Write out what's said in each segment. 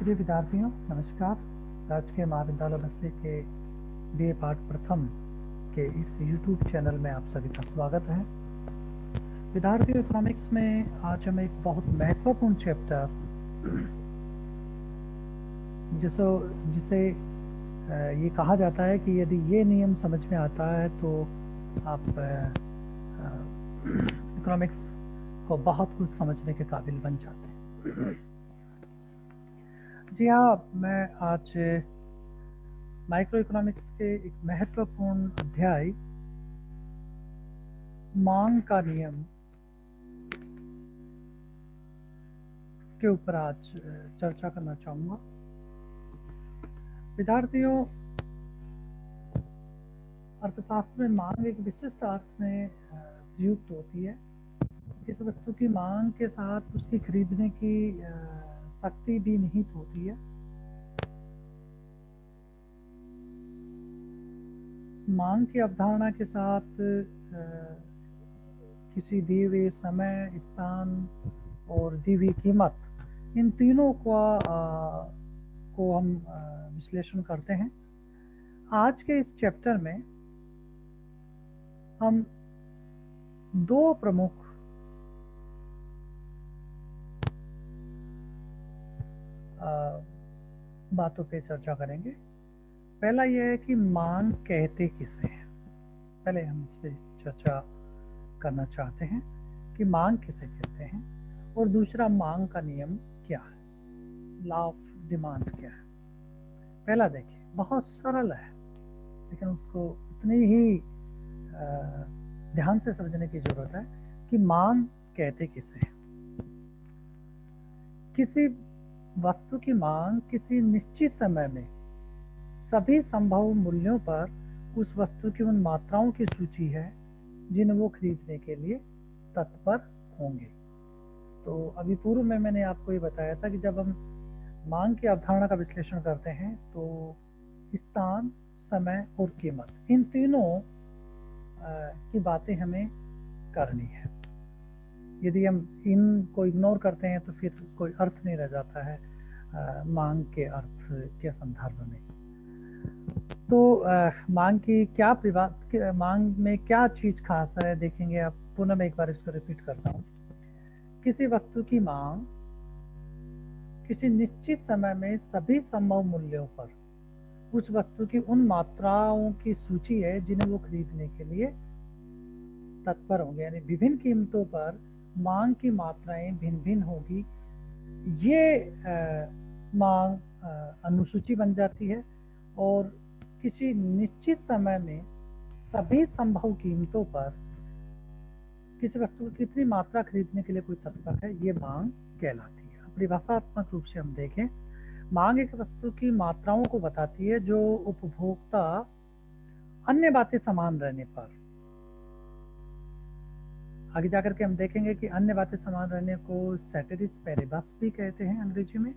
प्रिय विद्यार्थियों नमस्कार। राजकीय महाविद्यालय बस्सी के BA पाठ प्रथम के इस YouTube चैनल में आप सभी का स्वागत है। विद्यार्थियों, इकोनॉमिक्स में आज हम एक बहुत महत्वपूर्ण चैप्टर जिसे ये कहा जाता है कि यदि ये नियम समझ में आता है तो आप इकोनॉमिक्स को बहुत कुछ समझने के काबिल बन जाते हैं। जी हाँ, मैं आज माइक्रो इकोनॉमिक्स के एक महत्वपूर्ण अध्याय मांग का नियम के ऊपर आज चर्चा करना चाहूँगा। विद्यार्थियों, अर्थशास्त्र में मांग एक विशिष्ट अर्थ में प्रयुक्त होती है। इस वस्तु की मांग के साथ उसकी खरीदने की शक्ति भी निहित होती है। मांग की अवधारणा के साथ किसी दिए हुए समय, स्थान और दी हुई कीमत, इन तीनों को हम विश्लेषण करते हैं। आज के इस चैप्टर में हम दो प्रमुख बातों पे चर्चा करेंगे। पहला यह है कि मांग कहते किसे हैं। पहले हम इस पे चर्चा करना चाहते हैं कि मांग किसे कहते हैं, और दूसरा मांग का नियम क्या है, लॉ ऑफ डिमांड क्या है। पहला देखिए, बहुत सरल है लेकिन उसको उतनी ही ध्यान से समझने की जरूरत है कि मांग कहते किसे हैं। किसी वस्तु की मांग किसी निश्चित समय में सभी संभव मूल्यों पर उस वस्तु की उन मात्राओं की सूची है जिन्हें वो खरीदने के लिए तत्पर होंगे। तो अभी पूर्व में मैंने आपको ये बताया था कि जब हम मांग की अवधारणा का विश्लेषण करते हैं तो स्थान, समय और कीमत, इन तीनों की बातें हमें करनी है। यदि हम इनको इग्नोर करते हैं तो फिर कोई अर्थ नहीं रह जाता है मांग के अर्थ के संदर्भ में। तो मांग में क्या चीज खास है देखेंगे आप। पुनः मैं एक बार इसको रिपीट करता हूँ। किसी वस्तु की मांग किसी निश्चित समय में सभी संभव मूल्यों पर उस वस्तु की उन मात्राओं की सूची है जिन्हें वो खरीदने के लिए तत्पर होंगे। यानी विभिन्न कीमतों पर मांग की मात्राएं भिन्न भिन्न होगी। ये मांग अनुसूची बन जाती है और किसी निश्चित समय में सभी संभव कीमतों पर किसी वस्तु की कितनी मात्रा खरीदने के लिए कोई तत्पर है, ये मांग कहलाती है। परिभाषात्मक रूप से हम देखें, मांग एक वस्तु की मात्राओं को बताती है जो उपभोक्ता अन्य बातें समान रहने पर, आगे जाकर के हम देखेंगे कि अन्य बातें समान रहने को सेटेरिस पेरिबस भी कहते हैं अंग्रेजी में।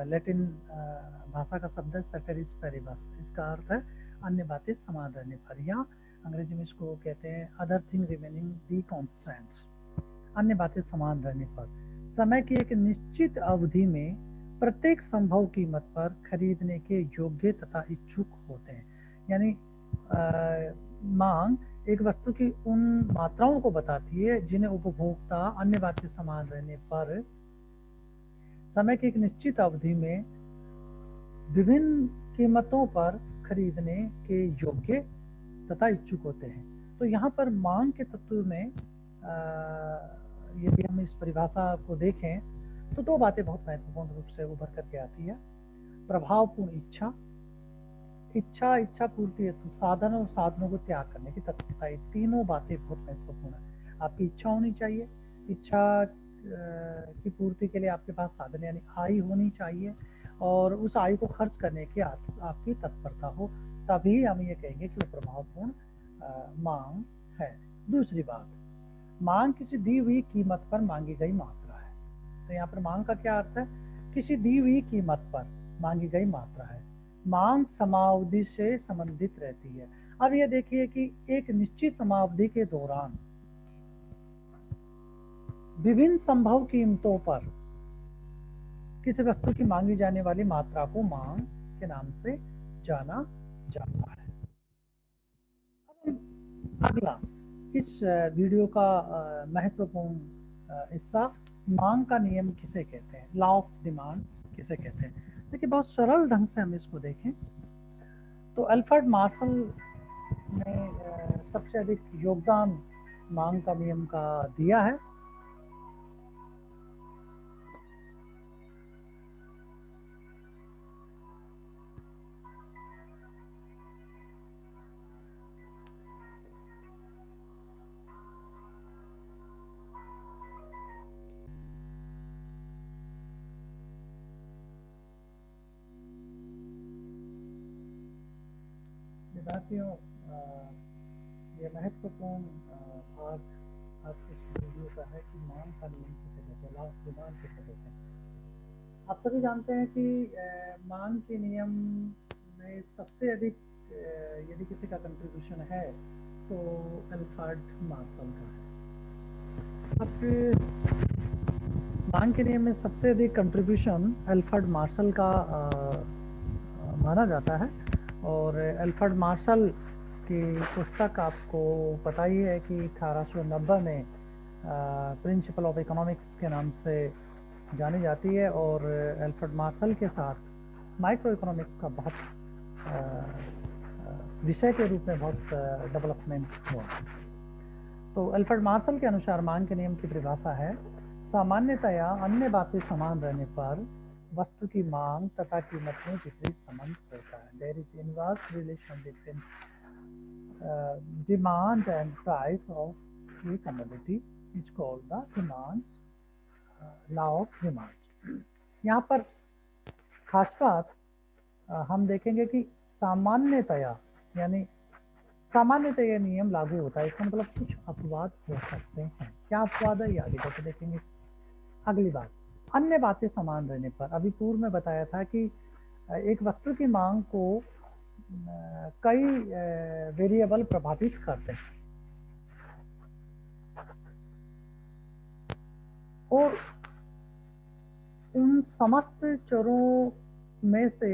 लैटिन भाषा का शब्द है सेटेरिस पेरिबस। इसका अर्थ है अन्य बातें समान रहने पर, या अंग्रेजी में इसको कहते हैं अदर थिंग रिमेनिंग दी कॉन्स्टेंट। अन्य बातें समान रहने पर समय की एक निश्चित अवधि में प्रत्येक संभव कीमत पर खरीदने के योग्य तथा इच्छुक होते हैं। यानी मांग एक वस्तु की उन मात्राओं को बताती है जिन्हें उपभोक्ता अन्य बातें समान रहने पर समय की एक निश्चित अवधि में विभिन्न कीमतों पर खरीदने के योग्य तथा इच्छुक होते हैं। तो यहाँ पर मांग के तत्व में यदि हम इस परिभाषा को देखें तो दो बातें बहुत महत्वपूर्ण रूप से उभर करके आती है। प्रभावपूर्ण इच्छा पूर्ति हेतु साधन और साधनों को त्याग करने की तत्परता, ये तीनों बातें बहुत महत्वपूर्ण है। आपकी इच्छा होनी चाहिए, इच्छा की पूर्ति के लिए आपके पास साधन यानी आय होनी चाहिए, और उस आय को खर्च करने की आपकी तत्परता हो, तभी हम ये कहेंगे कि वो प्रभावपूर्ण मांग है। दूसरी बात, मांग किसी दी हुई कीमत पर मांगी गई मात्रा है। तो यहाँ पर मांग का क्या अर्थ है? किसी दी हुई कीमत पर मांगी गई मात्रा है। मांग समावधि से संबंधित रहती है। अब ये देखिए कि एक निश्चित समावधि के दौरान विभिन्न संभव कीमतों पर किसी वस्तु की मांगी जाने वाली मात्रा को मांग के नाम से जाना जाता है। अगला इस वीडियो का महत्वपूर्ण हिस्सा, मांग का नियम किसे कहते हैं, लॉ ऑफ डिमांड किसे कहते हैं। देखिए बहुत सरल ढंग से हम इसको देखें तो अल्फ्रेड मार्शल ने सबसे अधिक योगदान मांग का नियम का दिया है। विद्यार्थियों, ये महत्वपूर्ण भाग आज के इस वीडियो का है कि मांग का नियम किसे कहते हैं, लॉ ऑफ डिमांड किसे कहते हैं। आप सभी जानते हैं कि मांग के नियम में सबसे अधिक यदि किसी का कंट्रीब्यूशन है तो अल्फ्रेड मार्शल का है। अब मांग के नियम में सबसे अधिक कंट्रीब्यूशन अल्फ्रेड मार्शल का माना जाता है। और अल्फ्रेड मार्शल की पुस्तक आपको पता ही है कि 1890 में प्रिंसिपल ऑफ इकोनॉमिक्स के नाम से जानी जाती है। और अल्फ्रेड मार्शल के साथ माइक्रो इकोनॉमिक्स का बहुत विषय के रूप में बहुत डेवलपमेंट हुआ। तो अल्फ्रेड मार्शल के अनुसार मांग के नियम की परिभाषा है, सामान्यतया अन्य बातें समान रहने पर वस्तु की मांग तथा कीमत में विपरीत संबंध होता है। There is inverse relation between demand and price of a commodity is called the demand law of demand. यहाँ पर खास बात हम देखेंगे कि सामान्यतया यानी सामान्यतः यह नियम लागू होता है, इसका मतलब कुछ अपवाद हो सकते हैं। क्या अपवाद है ये आगे जाकर देखेंगे। अगली बात, अन्य बातें समान रहने पर, अभी पूर्व में बताया था कि एक वस्तु की मांग को कई वेरिएबल प्रभावित करते हैं और उन समस्त चरों में से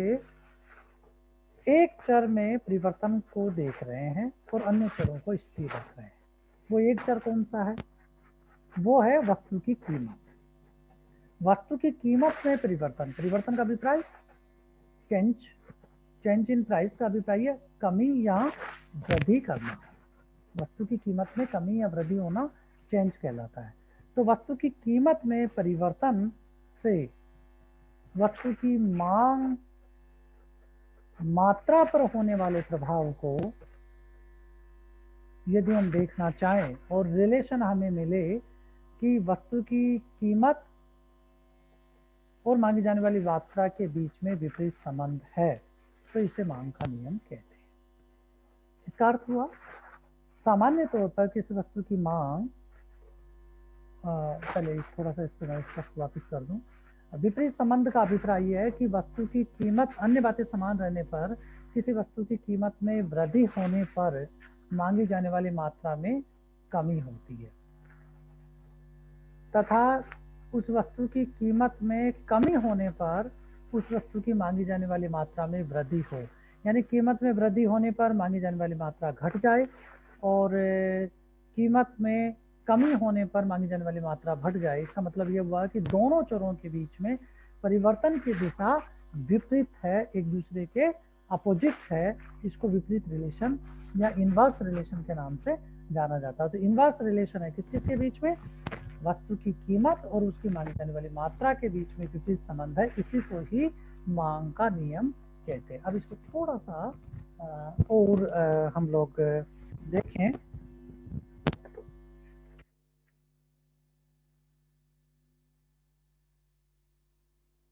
एक चर में परिवर्तन को देख रहे हैं और अन्य चरों को स्थिर रख रहे हैं। वो एक चर कौन सा है? वो है वस्तु की कीमत। वस्तु की कीमत में परिवर्तन, परिवर्तन का अभिप्राय चेंज इन प्राइस का अभिप्राय है कमी या वृद्धि करना। वस्तु की कीमत में कमी या वृद्धि होना चेंज कहलाता है। तो वस्तु की कीमत में परिवर्तन से वस्तु की मांग मात्रा पर होने वाले प्रभाव को यदि हम देखना चाहें और रिलेशन हमें मिले कि वस्तु की कीमत और मांगी जाने वाली मात्रा के बीच में विपरीत संबंध है, तो इसे मांग का नियम कहते हैं। इसका अर्थ हुआ सामान्य तौर पर किसी वस्तु की मांग, पहले थोड़ा सा इसको मैं स्पष्ट वापस कर दूं। विपरीत संबंध का अभिप्राय यह है कि वस्तु की कीमत, अन्य बातें समान रहने पर किसी वस्तु की कीमत में वृद्धि होने पर मांगी जाने वाली मात्रा में कमी होती है तथा उस वस्तु की कीमत में कमी होने पर उस वस्तु की मांगी जाने वाली मात्रा में वृद्धि हो। यानी कीमत में वृद्धि होने पर मांगी जाने वाली मात्रा घट जाए और कीमत में कमी होने पर मांगी जाने वाली मात्रा बढ़ जाए। इसका मतलब ये हुआ कि दोनों चरों के बीच में परिवर्तन की दिशा विपरीत है, एक दूसरे के अपोजिट है। इसको विपरीत रिलेशन या इनवर्स रिलेशन के नाम से जाना जाता है। तो इनवर्स रिलेशन है किस किस के बीच में? वस्तु की कीमत और उसकी मांगी जाने वाली मात्रा के बीच में विपरीत संबंध है, इसी को ही मांग का नियम कहते हैं। अब इसको थोड़ा सा और हम लोग देखें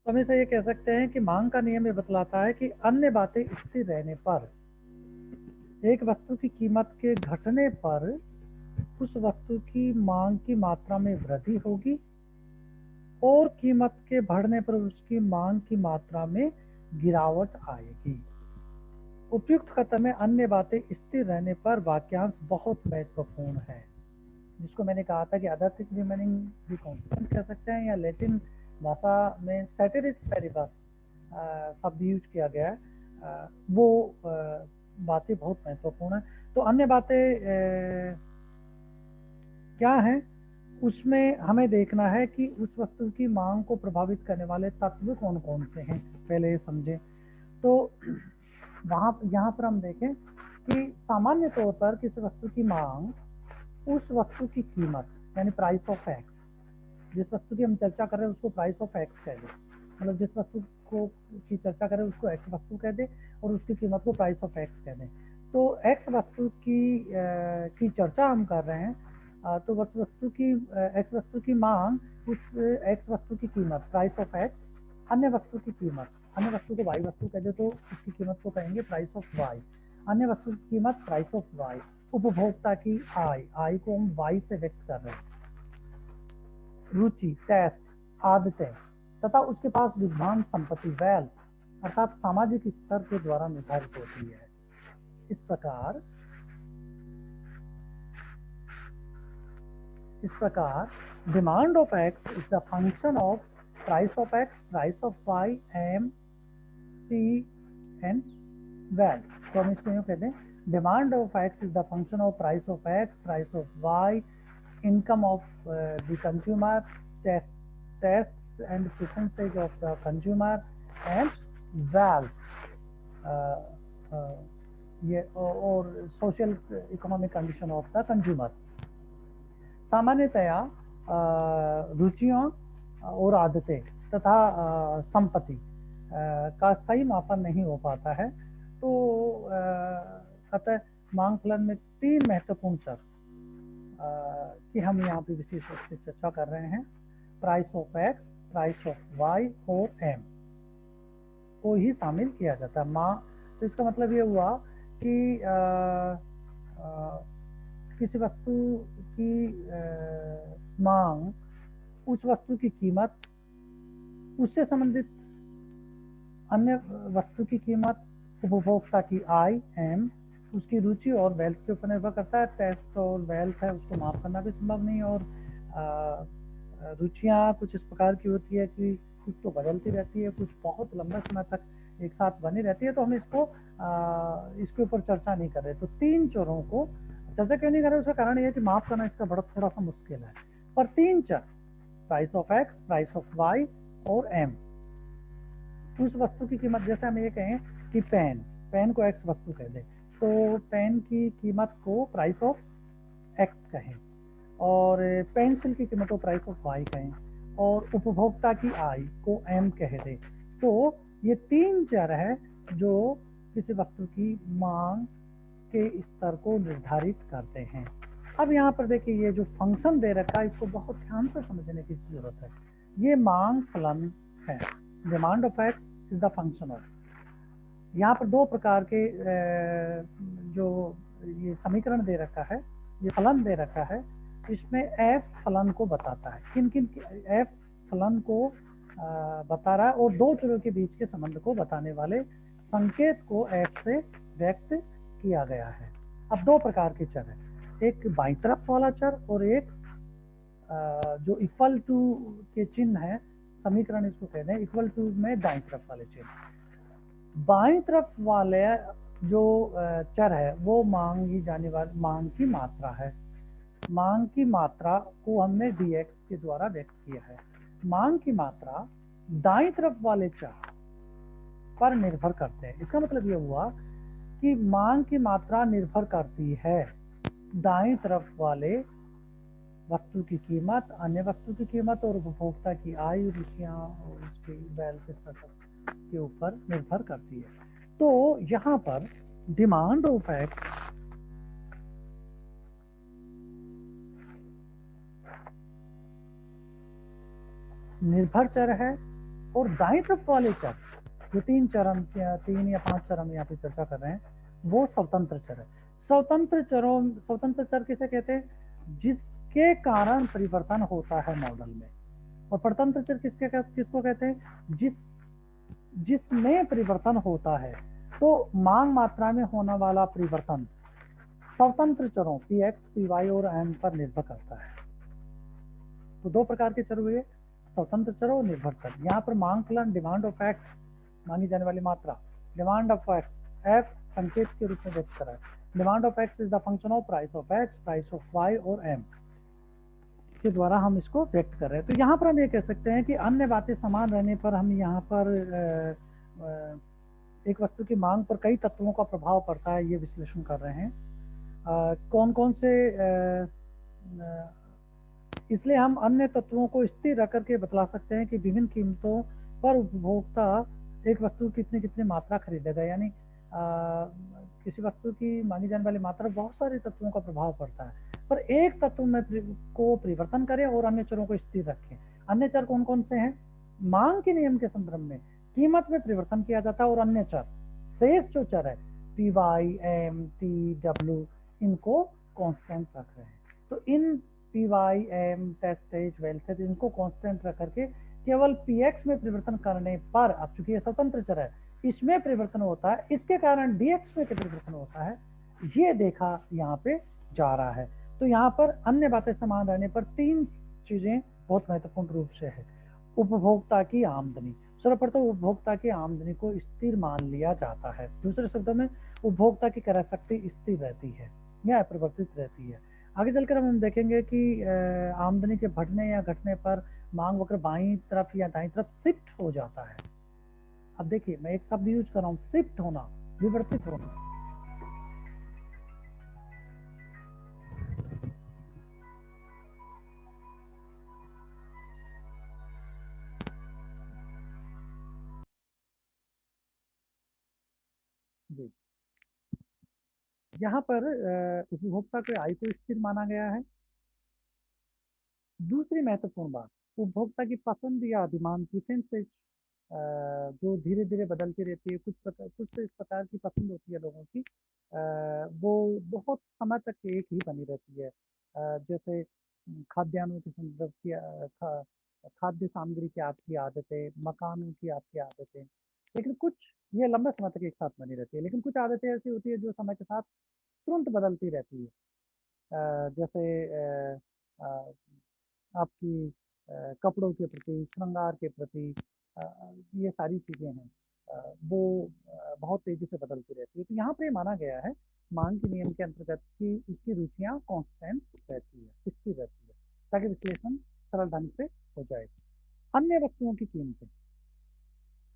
तो हम इसे ये कह सकते हैं कि मांग का नियम ये बतलाता है कि अन्य बातें स्थिर रहने पर एक वस्तु की कीमत के घटने पर उस वस्तु की मांग की मात्रा में वृद्धि होगी और कीमत के बढ़ने पर उसकी मांग की मात्रा में गिरावट आएगी। उपयुक्त कथन में अन्य बातें स्थिर रहने पर वाक्यांश बहुत महत्वपूर्ण है, जिसको मैंने कहा था कि अदर थिंग्स रिमेनिंग भी कांस्टेंट कह सकते हैं या लैटिन भाषा में सेटेरिस पेरिबस शब्द यूज किया गया है, वो बातें बहुत महत्वपूर्ण है। तो अन्य बातें क्या हैं, उसमें हमें देखना है कि उस वस्तु की मांग को प्रभावित करने वाले तत्व कौन कौन से हैं, पहले ये समझें। तो यहाँ पर हम देखें कि सामान्य तौर पर किसी वस्तु की मांग उस वस्तु की कीमत यानी प्राइस ऑफ एक्स, जिस वस्तु की हम चर्चा कर रहे हैं उसको प्राइस ऑफ एक्स कह दें, मतलब जिस वस्तु को की चर्चा करें उसको एक्स वस्तु कह दें और उसकी कीमत को प्राइस ऑफ एक्स कह दें। तो एक्स वस्तु की चर्चा हम कर रहे हैं, तो उस वस्तु की एक्स वस्तु की मांग उस एक्स वस्तु की कीमत प्राइस ऑफ एक्स, अन्य वस्तु की कीमत, अन्य वस्तु को वाई वस्तु कह दे तो उसकी कीमत को कहेंगे प्राइस ऑफ वाई, अन्य वस्तु की कीमत प्राइस ऑफ वाई, उपभोक्ता की आई को हम वाई से व्यक्त कर रहे हैं, रुचि टेस्ट, आदतें तथा उसके पास विद्वान संपत्ति वेल्थ अर्थात सामाजिक स्तर के द्वारा निर्धारित होती है। इस प्रकार demand of X is the function of price of X, price of Y, M T and wealth. तो हम इसको यूँ कहते हैं, demand of X is the function of price of X, price of Y, income of the consumer, tastes and preferences of the consumer, and wealth और social economic condition of the consumer। सामान्यतया रुचियों और आदतें तथा संपत्ति का सही मापन नहीं हो पाता है। तो अतः मांग फलन में तीन महत्वपूर्ण चर कि हम यहाँ पे विशेष रूप से चर्चा कर रहे हैं, price of X, price of Y और एम को ही शामिल किया जाता है। तो इसका मतलब ये हुआ कि किसी वस्तु की मांग उस वस्तु की कीमत, उससे संबंधित अन्य वस्तु की कीमत, उपभोक्ता की आय एम, उसकी रुचि और वेल्थ के ऊपर निर्भर करता है। टेस्ट और वेल्थ है उसको माफ करना भी संभव नहीं, और रुचियाँ कुछ इस प्रकार की होती है कि कुछ तो बदलती रहती है, कुछ बहुत लंबा समय तक एक साथ बनी रहती है। तो हम इसके ऊपर चर्चा नहीं कर रहे। तो तीन चरों को चर्चा क्यों नहीं कर रहे, उसका कारण यह है कि माफ करना इसका थोड़ा सा मुश्किल है। पर तीन चर price of X, price of Y और एम, उस वस्तु की कीमत, जैसे हम ये कहें कि पेन को एक्स वस्तु कह दें तो पेन की कीमत को प्राइस ऑफ एक्स कहें, और पेंसिल की कीमत को प्राइस ऑफ वाई कहें, और उपभोक्ता की आय को एम कह दें। तो ये तीन चर है जो किसी वस्तु की मांग के स्तर को निर्धारित करते हैं। अब यहाँ पर देखिए, ये जो फंक्शन दे रखा है इसको बहुत ध्यान से समझने की जरूरत है। ये मांग फलन है, demand of X is the function of. यहाँ पर दो प्रकार के जो ये समीकरण दे रखा है, ये फलन दे रखा है, इसमें एफ फलन को बताता है, किन किन एफ फलन को बता रहा है, और दो चरों के बीच के संबंध को बताने वाले संकेत को एफ से व्यक्त किया गया है। अब दो प्रकार के चर है, एक बाईं तरफ वाला चर और एक जो इक्वल टू के चिन्ह है, समीकरण इसको कहते हैं, इक्वल टू में दाईं तरफ वाले चिन्ह। बाईं तरफ वाले जो चर है वो मांगी जाने वाली मांग की मात्रा है। मांग की मात्रा को हमने dx के द्वारा व्यक्त किया है। मांग की मात्रा दाईं तरफ वाले चर पर निर्भर करते हैं। इसका मतलब यह हुआ कि मांग की मात्रा निर्भर करती है दाईं तरफ वाले वस्तु की कीमत, अन्य वस्तु की कीमत और उपभोक्ता की आय, रुचियां और उसकी वेल्थ स्टेटस के ऊपर निर्भर करती है। तो यहाँ पर डिमांड ऑफ एक्स निर्भर चर है, और दाईं तरफ वाले चर जो तीन या पांच चर हम यहाँ पे चर्चा कर रहे हैं वो स्वतंत्र चर है। स्वतंत्र चर किसे कहते हैं? जिसके कारण परिवर्तन होता है मॉडल में। और परतंत्र चर किसको कहते हैं? जिसमें परिवर्तन होता है। तो मांग मात्रा में होने वाला परिवर्तन स्वतंत्र चरों px, py और m पर निर्भर करता है। तो दो प्रकार के चर हुए, स्वतंत्र चर और निर्भर चर। यहाँ पर मांग फलन डिमांड ऑफ एक्स मानी जाने वाली मात्रा, डिमांड ऑफ एक्स एफ संकेत के रूप में व्यक्त करा है। Demand of X is the function of price of X, price of Y और एम के द्वारा हम इसको व्यक्त कर रहे हैं। तो यहाँ पर हम ये कह सकते हैं कि अन्य बातें समान रहने पर हम यहाँ पर एक वस्तु की मांग पर कई तत्वों का प्रभाव पड़ता है, ये विश्लेषण कर रहे हैं। कौन कौन से इसलिए हम अन्य तत्वों को स्थिर रख करके बतला सकते हैं कि विभिन्न कीमतों पर उपभोक्ता एक वस्तु की कितनी कितनी मात्रा खरीदेगा। यानी किसी वस्तु की मांगी जाने वाली मात्रा बहुत सारे तत्वों का प्रभाव पड़ता है, पर एक तत्व में को परिवर्तन करें और अन्य चरों को स्थिर रखें। अन्य चर कौन कौन से हैं? मांग के नियम के संदर्भ में कीमत में परिवर्तन किया जाता है और अन्य चर शेष जो चर है P Y M T W इनको कांस्टेंट रख रहे हैं। तो इन P Y M tastes wealth इनको कांस्टेंट रख करके केवल पी एक्स में परिवर्तन करने पर, अब चूंकि ये स्वतंत्र चर है, इसमें परिवर्तन होता है, इसके कारण डीएक्स में परिवर्तन होता है, ये देखा यहाँ पे जा रहा है। तो यहाँ पर अन्य बातें समान रहने पर तीन चीजें बहुत महत्वपूर्ण रूप से है। उपभोक्ता की आमदनी, सर्वप्रथम उपभोक्ता की आमदनी को स्थिर मान लिया जाता है। दूसरे शब्दों में उपभोक्ता की क्रय शक्ति स्थिर रहती है या अपरिवर्तित रहती है। आगे चलकर हम देखेंगे कि आमदनी के बढ़ने या घटने पर मांग वक्र बाईं तरफ या दाईं तरफ शिफ्ट हो जाता है। अब देखिए मैं एक शब्द यूज कर रहा हूँ, शिफ्ट होना, विवर्तित होना। जी, यहाँ पर उपभोक्ता के आय को स्थिर माना गया है। दूसरी महत्वपूर्ण बात, उपभोक्ता की पसंद या डिमांड प्रेफरेंसेस जो धीरे धीरे बदलती रहती है। कुछ इस प्रकार की पसंद होती है लोगों की, वो बहुत समय तक एक ही बनी रहती है। जैसे खाद्यान्नों के संदर्भ की खाद्य सामग्री की आपकी आदतें, मकानों की आपकी आदतें, लेकिन कुछ ये लंबे समय तक एक साथ बनी रहती है। लेकिन कुछ आदतें ऐसी होती है जो समय के साथ तुरंत बदलती रहती है। जैसे आपकी कपड़ों के प्रति, श्रृंगार के प्रति, ये सारी चीज़ें हैं, वो बहुत तेज़ी से बदलती रहती है। तो यहाँ पे माना गया है मांग के नियम के अंतर्गत कि इसकी रुचियाँ कांस्टेंट रहती है, स्थिर रहती है, ताकि विश्लेषण सरल ढंग से हो जाए। अन्य वस्तुओं की कीमतें,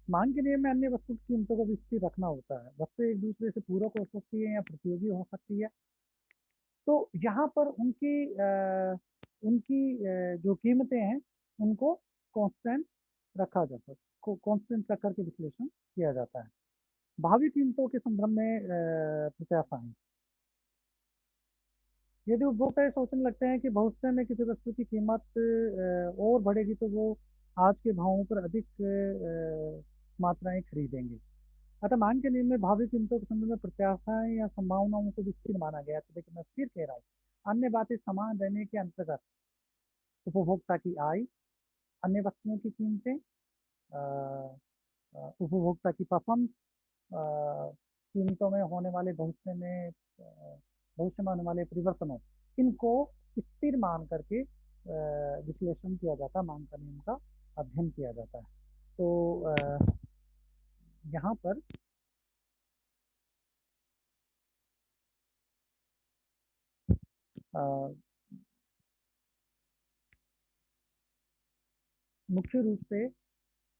मांग के नियम में अन्य वस्तु की कीमतों को भी स्थिर रखना होता है। वस्तु एक दूसरे से पूरक हो सकती है या प्रतियोगी हो सकती है। तो यहाँ पर उनकी जो कीमतें हैं उनको कांस्टेंट रखा जाता है, कांस्टेंट रख करके विश्लेषण किया जाता है। भावी कीमतों के संदर्भ में प्रत्याशाएं, यदि उपभोक्ता ये सोचने लगते हैं कि भविष्य में किसी वस्तु की कीमत और बढ़ेगी तो वो आज के भावों पर अधिक मात्राएं खरीदेंगे। अतः मांग के नियम में भावी कीमतों के संबंध में प्रत्याशाएं या संभावनाओं को भी स्थिर माना गया। तो देखिए मैं फिर कह रहा हूँ, अन्य बातें समान रहने के अंतर्गत उपभोक्ता की आय, अन्य वस्तुओं की कीमतें, उपभोक्ता की पसंद, कीमतों में होने वाले भविष्य में होने वाले परिवर्तनों, इनको स्थिर मान करके विश्लेषण किया जाता है, मांग का नियम का अध्ययन किया जाता है। तो यहाँ पर मुख्य रूप से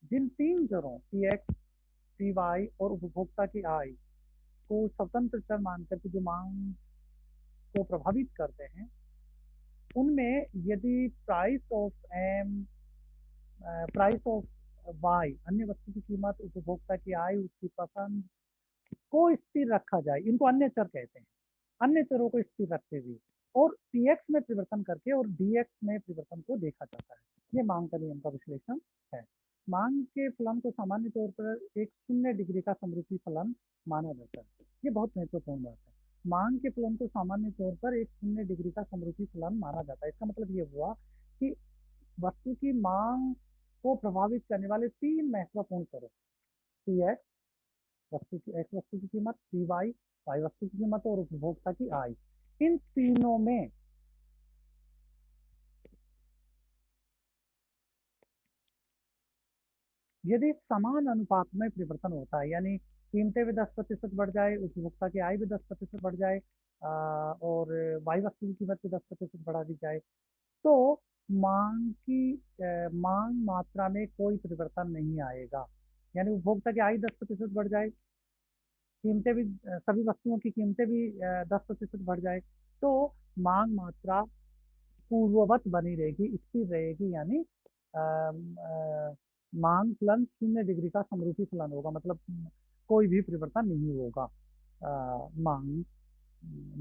जिन तीन चरों पी एक्स, पी वाई और उपभोक्ता की आय को स्वतंत्र चर मान करके जो मांग को प्रभावित करते हैं, उनमें यदि price of M, price of Y, अन्य वस्तु की कीमत, उपभोक्ता की आय, उसकी पसंद को स्थिर रखा जाए, इनको अन्य चर कहते हैं। अन्य चरों को स्थिर रखते हुए और पीएक्स में परिवर्तन करके और डीएक्स में परिवर्तन को देखा जाता है। ये मांग का नियम का विश्लेषण है। मांग के फलन को सामान्य तौर पर एक 0 डिग्री का समरूपी फलन माना जाता है। ये बहुत महत्वपूर्ण बात है। मांग के फलन को सामान्य तौर पर एक 0 डिग्री का समरूपी फलन माना जाता है। इसका मतलब ये हुआ कि वस्तु की मांग को प्रभावित करने वाले तीन महत्वपूर्ण चरों पी एक्स, वस्तु की एक्स वस्तु की कीमत, पी वाई, वाई वस्तु की कीमत और उपभोक्ता की आय, इन तीनों में यदि समान अनुपात में परिवर्तन होता है, यानी कीमतें भी 10% बढ़ जाए, उपभोक्ता की आय भी 10% बढ़ जाए, और वाई वस्तु की कीमत भी 10% बढ़ा दी जाए, तो मांग मात्रा में कोई परिवर्तन नहीं आएगा। यानी उपभोक्ता की आय 10% बढ़ जाए, कीमतें भी सभी वस्तुओं की कीमतें भी 10% बढ़ जाए, तो मांग मात्रा पूर्ववत बनी रहेगी, स्थिर रहेगी। यानी मांग फलन 0 डिग्री का समरूपी फलन होगा, मतलब कोई भी परिवर्तन नहीं होगा मांग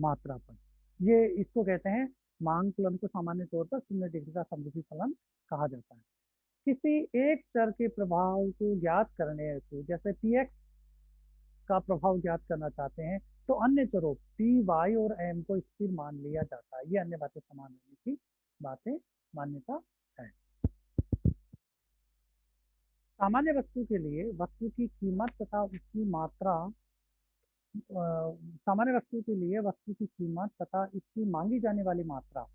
मात्रा पर। ये इसको कहते हैं, मांग फलन को सामान्य तौर पर 0 डिग्री का समरूपी फलन कहा जाता है। किसी एक चर के प्रभाव को ज्ञात करने हेतु, जैसे पी एक्स का प्रभाव ज्ञात करना चाहते हैं, तो अन्य चरों पी वाई और एम को स्थिर मान लिया जाता है। ये अन्य बातें समान रहने की बातें मान्यता है। सामान्य वस्तु के लिए वस्तु की कीमत तथा उसकी मात्रा, सामान्य वस्तु के लिए वस्तु की कीमत तथा इसकी मांगी जाने वाली मात्रा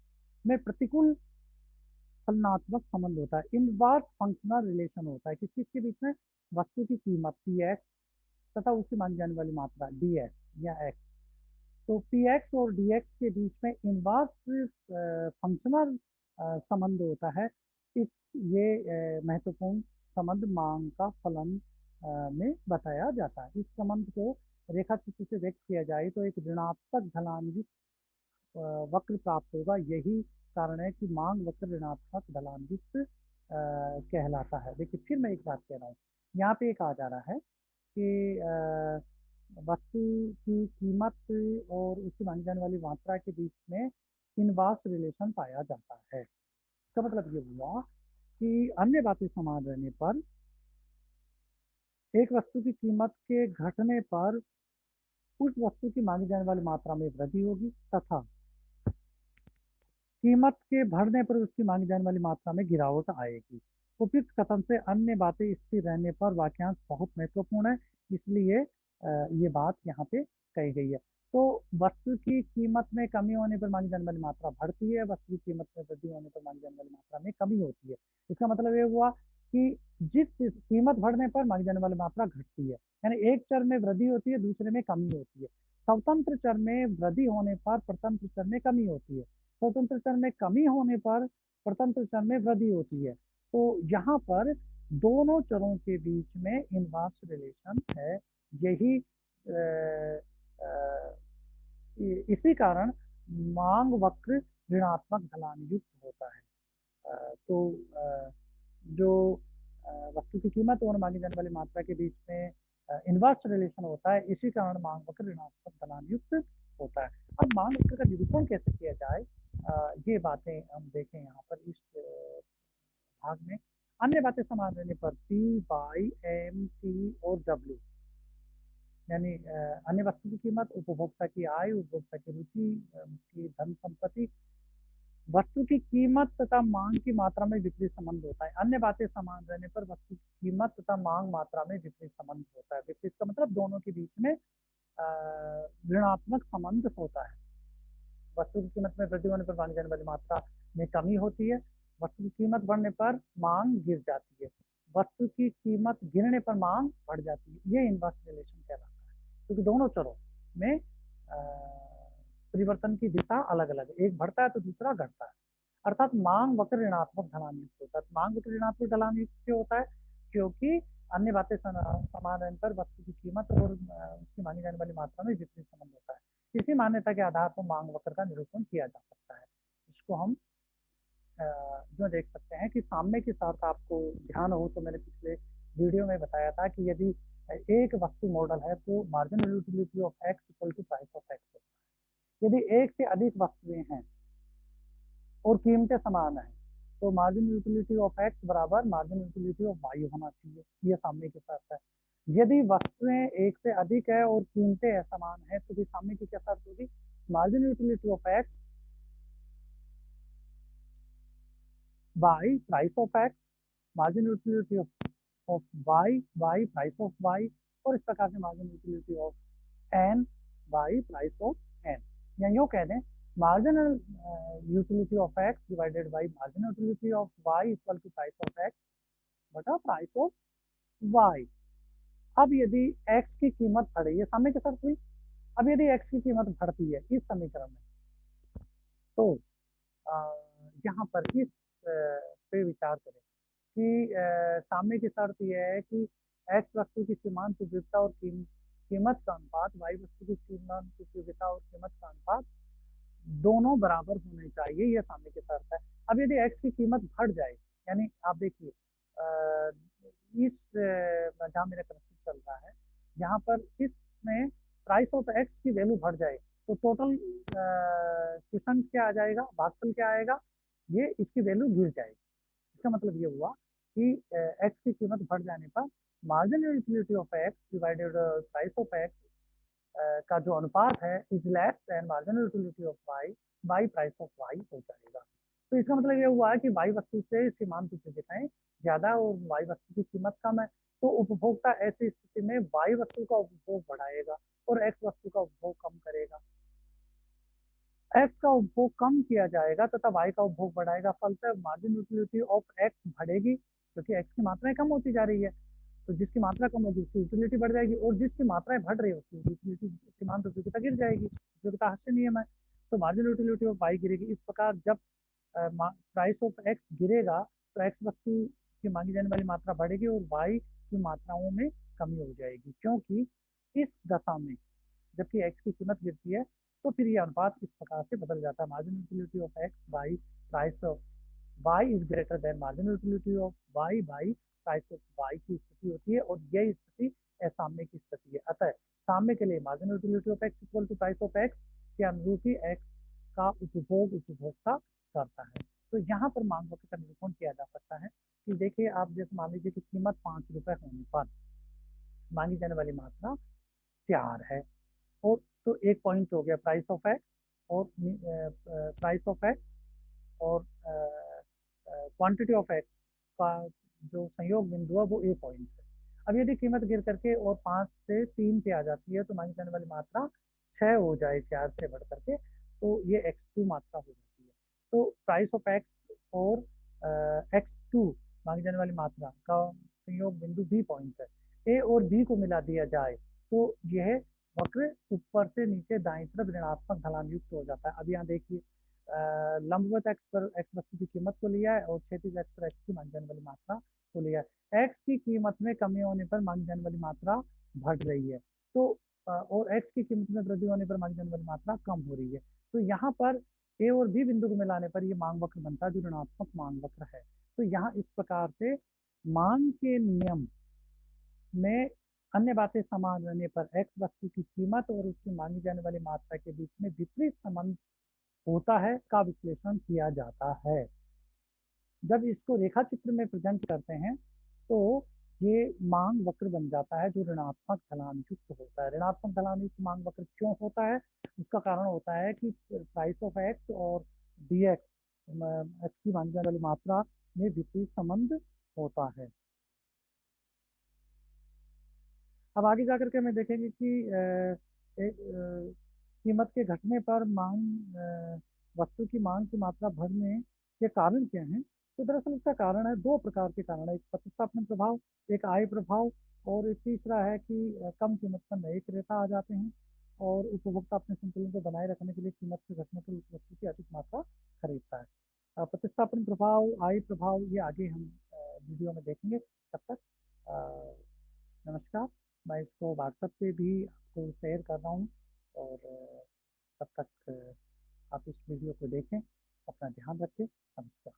में प्रतिकूल फलनात्मक संबंध होता है, इनवर्स फंक्शनल रिलेशन होता है। किस किस के बीच में? वस्तु की कीमत पी एक्स तथा उसकी मांगी जाने वाली मात्रा डी एक्स या एक्स। तो पी एक्स और डी एक्स के बीच में इनवर्स फंक्शनल संबंध होता है। इस ये महत्वपूर्ण संबंध मांग का फलन में बताया जाता है। इस संबंध को रेखा चित्र से व्यक्त किया जाए तो एक ऋणात्मक ढलान युक्त वक्र प्राप्त होगा। यही कारण है कि मांग वक्र ऋणात्मक ढलान युक्त कहलाता है। देखिए, फिर मैं एक बात कह रहा हूँ, यहाँ पे एक आ जा रहा है कि वस्तु की कीमत और उसकी मांगी जाने वाली मात्रा के बीच में इनवर्स रिलेशन पाया जाता है। इसका मतलब ये हुआ कि अन्य बातें समान रहने पर एक वस्तु की कीमत के घटने पर उस वस्तु की मांगी जाने वाली मात्रा में वृद्धि होगी, तथा कीमत के बढ़ने पर उसकी मांगी जाने वाली मात्रा में गिरावट आएगी। उपयुक्त कथन से अन्य बातें स्थिर रहने पर वाक्यांश बहुत महत्वपूर्ण है, इसलिए ये बात यहाँ पे कही गई है। तो वस्तु की कीमत में कमी होने पर मांगी जाने वाली मात्रा बढ़ती है, वस्तु की कीमत में वृद्धि होने पर मांगी जाने वाली मात्रा में कमी होती है। इसका मतलब ये हुआ कि जिस कीमत बढ़ने पर मांगी जाने वाली मात्रा घटती है, यानी एक चर में वृद्धि होती है, दूसरे में कमी होती है। स्वतंत्र चर में वृद्धि होने पर परतंत्र चर में कमी होती है, स्वतंत्र चर में कमी होने पर परतंत्र चर में वृद्धि होती है। तो यहाँ पर दोनों चरों के बीच में इनवर्स रिलेशन है। यही इसी कारण मांग वक्र ऋणात्मक ढलान युक्त होता है। तो जो वस्तु की कीमत और मांगी जाने वाली मात्रा के बीच में इनवर्स रिलेशन होता है, इसी कारण मांग वक्र ऋणात्मक ढलान युक्त होता है। अब मांग वक्र का निरूपण कैसे किया जाए, ये बातें हम देखें यहाँ पर इस भाग में। अन्य बातें समान रहने पर पी वाई एम टी और डब्ल्यू, यानी अन्य वस्तु की कीमत, उपभोक्ता की आय, उपभोक्ता की रुचि, की धन संपत्ति, वस्तु की कीमत तथा मांग की मात्रा में विपरीत संबंध होता है। अन्य बातें समान रहने पर वस्तु की कीमत तथा मांग मात्रा में विपरीत संबंध होता है। विपरीत का मतलब दोनों के बीच में ऋणात्मक संबंध होता है। वस्तु की कीमत में वृद्धि होने पर मांगी जाने वाली मात्रा में कमी होती है, वस्तु की कीमत बढ़ने पर मांग गिर जाती है, वस्तु की कीमत गिरने पर मांग बढ़ जाती है। ये इनवर्स रिलेशन कहलाता है, क्योंकि दोनों चरों में परिवर्तन की दिशा अलग अलग है, एक बढ़ता है तो दूसरा घटता है। अर्थात मांग वक्र ऋणात्मक ढलान युक्त होता है। मांग वक्र ऋणात्मक ढलान युक्त क्यों होता है? क्योंकि अन्य बातें समान रहने पर वस्तु की कीमत और उसकी मांगी जाने वाली मात्रा में विपरीत संबंध होता है। इसी मान्यता के आधार पर मांग वक्र का निरूपण किया जा सकता है। इसको हम जो देख सकते हैं कि सामने की शर्त, आपको ध्यान हो तो मैंने पिछले वीडियो में बताया था कि यदि एक वस्तु मॉडल है तो marginal utility of X equal to price of X होता है। यदि एक से अधिक वस्तुएं हैं और कीमतें समान है तो मार्जिनल यूटिलिटी ऑफ एक्स बराबर मार्जिनल यूटिलिटी ऑफ वाई होना चाहिए। ये सामने की शर्त है। यदि वस्तुएं एक से अधिक है और कीमतें समान है तो भी सामने की क्या शर्त होगी? Marginal utility of X by price of X, marginal utility of Y by price of Y, और इस प्रकार से marginal utility of N by price of N. या यूँ कह दें, marginal utility of X divided by marginal utility of Y equal to price of X बटा price of Y. अब यदि एक्स की कीमत बढ़ रही है, सामने की शर्त हुई, अब यदि एक्स की कीमत बढ़ती है इस समीकरण में, तो यहाँ पर इस पे विचार करें कि सामने की शर्त यह है कि एक्स वस्तु की सीमांत उपयोगिता और कीमत का अनुपात वाई वस्तु की सीमांत उपयोगिता और कीमत का अनुपात दोनों बराबर होने चाहिए, यह सामने की शर्त है। अब यदि एक्स की कीमत बढ़ जाए, यानी आप देखिए इस जहाँ मेरा प्रश्न चल रहा है, यहाँ पर इसमें प्राइस ऑफ एक्स की वैल्यू बढ़ जाए तो टोटल क्वेश्चन क्या आ जाएगा, भागफल क्या आएगा, ये इसकी वैल्यू गिर जाएगी। इसका मतलब ये हुआ कि एक्स की कीमत बढ़ जाने पर marginal utility of X divided price of X का जो अनुपात है is less than marginal utility of Y by price of Y हो जाएगा। तो इसका मतलब ये हुआ है कि वाई वस्तु से सीमांत उपयोगिताएं ज्यादा और वाई वस्तु की कीमत कम है, तो उपभोक्ता ऐसी स्थिति में वाई वस्तु का उपभोग बढ़ाएगा और एक्स वस्तु का उपभोग कम करेगा। एक्स का उपभोग कम किया जाएगा तथा वाई का उपभोग बढ़ाएगा, फलतः मार्जिन यूटिलिटी ऑफ एक्स बढ़ेगी क्योंकि एक्स की मात्राएं कम होती जा रही है। तो जिसकी मात्रा कम होगी उसकी यूटिलिटी बढ़ जाएगी और जिसकी मात्राएं बढ़ रही है उसकी यूटिलिटी सीमांत उपयोगिता गिर जाएगी, उपयोगिता हास्य नियम है। तो मार्जिन यूटिलिटी ऑफ वाई गिरेगी। इस प्रकार जब प्राइस ऑफ एक्स गिरेगा तो एक्स वस्तु की मांगी जाने वाली मात्रा बढ़ेगी और वाई की मात्राओं में कमी हो जाएगी, क्योंकि इस दशा में जबकि एक्स की कीमत गिरती है तो फिर ये अनुपात इस प्रकार से बदल जाता है, margin utility of X by price of Y is greater than margin utility of Y by price of Y की स्थिति होती है और यह स्थिति सामने की स्थिति है। अतः सामने के लिए margin utility of X equal to price of X के अनुरूप ही एक्स का उपभोग उपभोक्ता करता है। तो यहाँ पर मांग वक्र का निरूपण किया जा सकता है कि देखिए आप जैसे मान लीजिए कि कीमत 5 रुपए होने पर मांगी जाने वाली मात्रा 4 है, और तो एक पॉइंट हो गया प्राइस ऑफ एक्स और प्राइस ऑफ एक्स और क्वांटिटी ऑफ एक्स का जो संयोग बिंदु है वो ए पॉइंट है। अब यदि कीमत गिर करके और 5 से 3 पे आ जाती है तो मांगी जाने वाली मात्रा 6 हो जाए 4 से बढ़ करके, तो ये x2 मात्रा हो जाती है। तो प्राइस ऑफ एक्स और x2 मांगी जाने वाली मात्रा का संयोग बिंदु बी पॉइंट है। ए और बी को मिला दिया जाए तो यह वक्र ऊपर से नीचे दाएं तरफ ऋणात्मक ढलान युक्त हो जाता है। अब यहाँ देखिए लंबवत एक्स पर एक्स वस्तु की कीमत को लिया है और क्षैतिज एक्स पर एक्स की मांगी जाने वाली मात्रा को लिया है। एक्स की कीमत में कमी होने पर मांगी जाने वाली मात्रा बढ़ रही है, तो और एक्स की कीमत में वृद्धि होने पर मांगी जाने वाली मात्रा कम हो रही है। तो यहाँ पर ए और बी बिंदु को मिलाने पर यह मांग वक्र बनता है जो ऋणात्मक मांग वक्र है। तो यहाँ इस प्रकार से मांग के नियम में अन्य बातें समान रहने पर एक्स वस्तु की कीमत और उसकी मांगी जाने वाली मात्रा के बीच में विपरीत संबंध होता है का विश्लेषण किया जाता है। जब इसको रेखा चित्र में प्रेजेंट करते हैं तो ये मांग वक्र बन जाता है जो ऋणात्मक ढलान युक्त होता है। ऋणात्मक ढलान युक्त मांग वक्र क्यों होता है, उसका कारण होता है कि प्राइस ऑफ एक्स और डी एक्स एक्स की मांगी जाने वाली मात्रा में विपरीत संबंध होता है। अब आगे जाकर के हमें देखेंगे कि कीमत के घटने पर वस्तु की मांग की मात्रा बढ़ने के कारण क्या है। तो दरअसल इसका कारण है, दो प्रकार के कारण है, एक प्रतिस्थापन प्रभाव, एक आय प्रभाव, और एक तीसरा है कि कम कीमत पर नए क्रेता आ जाते हैं और उपभोक्ता अपने संतुलन को बनाए रखने के लिए कीमत के घटने पर उस वस्तु की अधिक मात्रा खरीदता है। प्रतिस्थापन प्रभाव, आय प्रभाव, ये आगे हम वीडियो में देखेंगे। तब तक नमस्कार। मैं इसको व्हाट्सएप पे भी आपको शेयर कर रहा हूँ और तब तक आप इस वीडियो को देखें। अपना ध्यान रखें। नमस्कार।